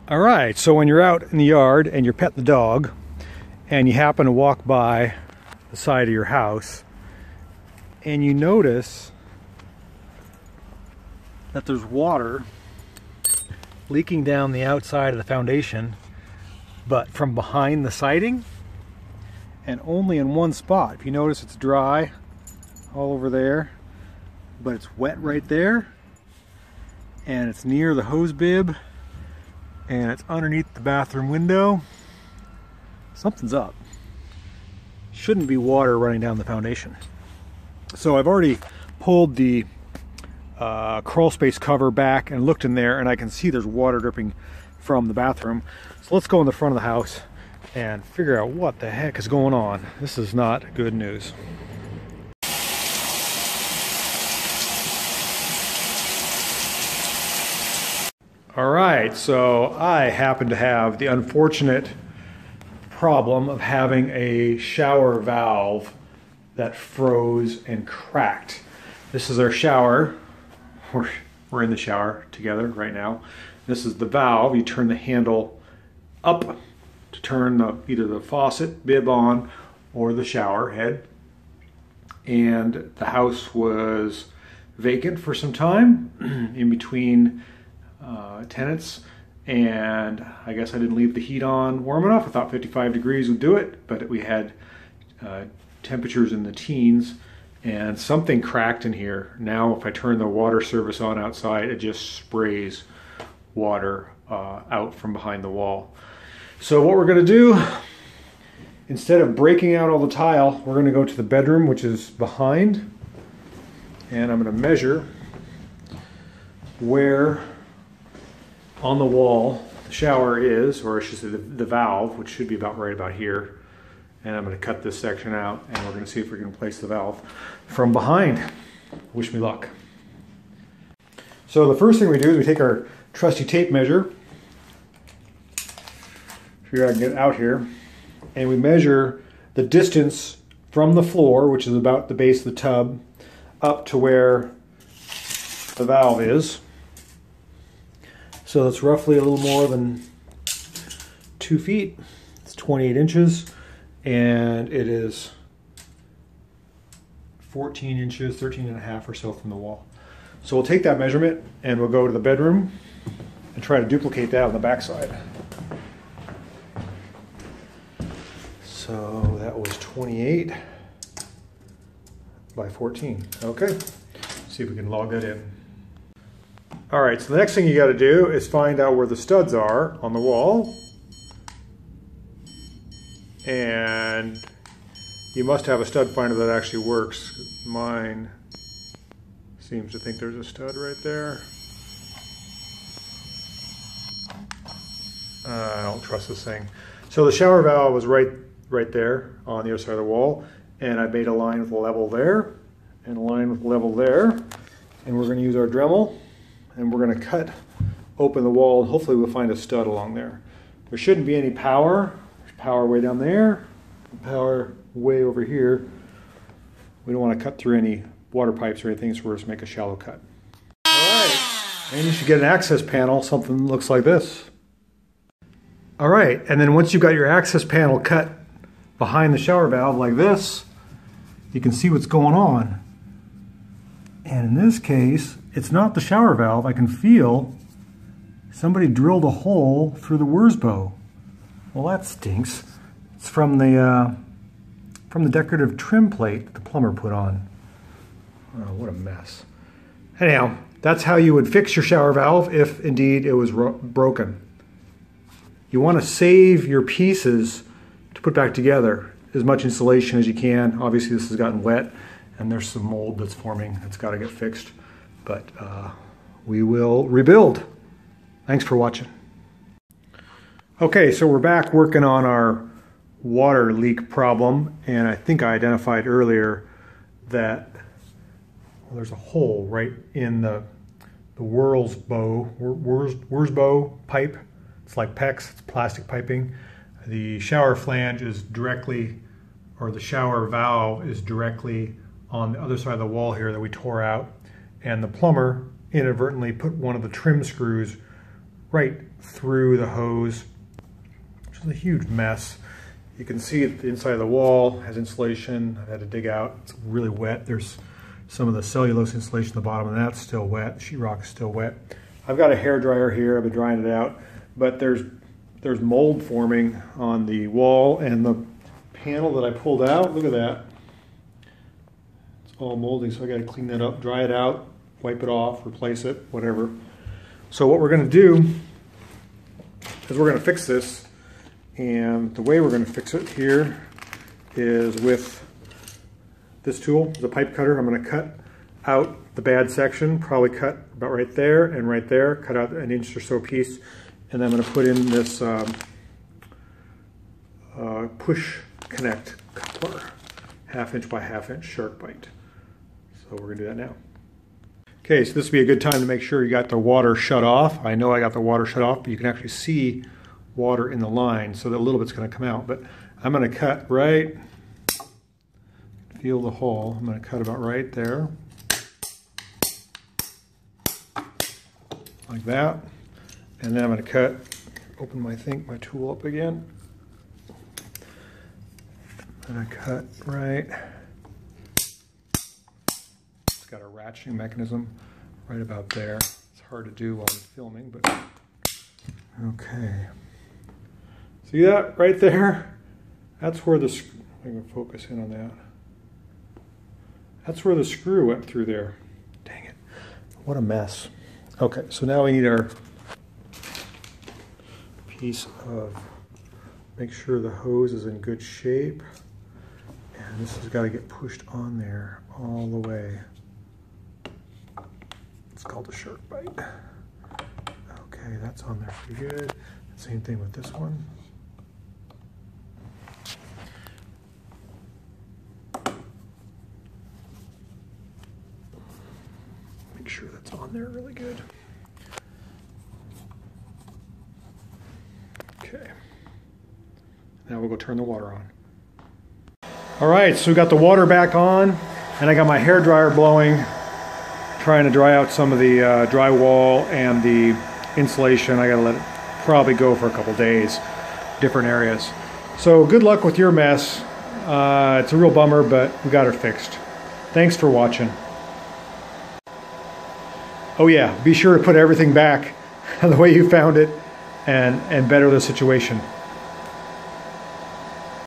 All right, so when you're out in the yard and you're petting the dog and you happen to walk by the side of your house and you notice that there's water leaking down the outside of the foundation, but from behind the siding and only in one spot. If you notice, it's dry all over there, but it's wet right there, and it's near the hose bib, and it's underneath the bathroom window. Something's up. Shouldn't be water running down the foundation. So I've already pulled the crawl space cover back and looked in there, and I can see there's water dripping from the bathroom. So let's go in the front of the house and figure out what the heck is going on. This is not good news. All right, so I happen to have the unfortunate problem of having a shower valve that froze and cracked. This is our shower. We're in the shower together right now. This is the valve. You turn the handle up to turn either the faucet bib on or the shower head. And the house was vacant for some time in between tenants, and I guess I didn't leave the heat on warm enough. I thought 55 degrees would do it, but we had temperatures in the teens, and something cracked in here. Now if I turn the water service on outside, it just sprays water out from behind the wall. So what we're going to do, instead of breaking out all the tile, we're going to go to the bedroom, which is behind, and I'm going to measure where on the wall the shower is, or I should say the valve, which should be about right about here. And I'm going to cut this section out, and we're going to see if we can place the valve from behind. Wish me luck. So the first thing we do is we take our trusty tape measure, figure I can get it out here, and we measure the distance from the floor, which is about the base of the tub, up to where the valve is. So it's roughly a little more than 2 feet. It's 28 inches, and it is 14 inches, 13 and a half or so from the wall. So we'll take that measurement and we'll go to the bedroom and try to duplicate that on the back side. So that was 28 by 14. Okay, see if we can log that in. All right, so the next thing you got to do is find out where the studs are on the wall. And you must have a stud finder that actually works. Mine seems to think there's a stud right there. I don't trust this thing. So the shower valve was right there on the other side of the wall, and I made a line with a level there and a line with a level there. And we're going to use our Dremel, and we're going to cut open the wall, and hopefully we'll find a stud along there. There shouldn't be any power. There's power way down there, power way over here. We don't want to cut through any water pipes or anything, so we're just make a shallow cut. All right, and you should get an access panel, something that looks like this. All right, and then once you've got your access panel cut behind the shower valve like this, you can see what's going on. And in this case, it's not the shower valve. I can feel somebody drilled a hole through the Wurzbow. Well, that stinks. It's from the decorative trim plate the plumber put on. Oh, what a mess. Anyhow, that's how you would fix your shower valve if indeed it was broken. You want to save your pieces to put back together. As much insulation as you can. Obviously this has gotten wet and there's some mold that's forming that's got to get fixed. But we will rebuild. Thanks for watching. Okay, so we're back working on our water leak problem, and I think I identified earlier that there's a hole right in the Wurzbow pipe. It's like PEX, it's plastic piping. The shower flange is directly, or the shower valve is directly on the other side of the wall here that we tore out, and the plumber inadvertently put one of the trim screws right through the hose, which is a huge mess. You can see the inside of the wall has insulation. I've had to dig out. It's really wet. There's some of the cellulose insulation at the bottom, and that's still wet. The sheetrock is still wet. I've got a hair dryer here. I've been drying it out, but there's mold forming on the wall, and the panel that I pulled out, look at that. It's all moldy, so I got to clean that up, dry it out, wipe it off, replace it, whatever. So what we're going to do is we're going to fix this, and the way we're going to fix it here is with this tool, the pipe cutter. I'm going to cut out the bad section, probably cut about right there and right there, cut out an inch or so piece, and then I'm going to put in this push connect coupler, 1/2 inch by 1/2 inch shark bite. So we're going to do that now. Okay, so this would be a good time to make sure you got the water shut off. I know I got the water shut off, but you can actually see water in the line, so that a little bit's going to come out. But I'm going to cut right, feel the hole, I'm going to cut about right there, like that. And then I'm going to cut, open my tool up again. I'm going to cut right, it's got a ratcheting mechanism right about there. It's hard to do while I'm filming, but okay. See that right there? That's where the, I'm going to focus in on that. That's where the screw went through there. Dang it, what a mess. Okay, so now we need our piece of, make sure the hose is in good shape, and this has got to get pushed on there all the way. It's called a shark bite. Okay, that's on there pretty good. Same thing with this one. Make sure that's on there really good. Okay, now we'll go turn the water on. All right, so we got the water back on, and I got my hair dryer blowing, trying to dry out some of the drywall and the insulation. I gotta let it probably go for a couple days, different areas. So good luck with your mess. It's a real bummer, but we got it fixed. Thanks for watching. Oh yeah, be sure to put everything back the way you found it, and better the situation.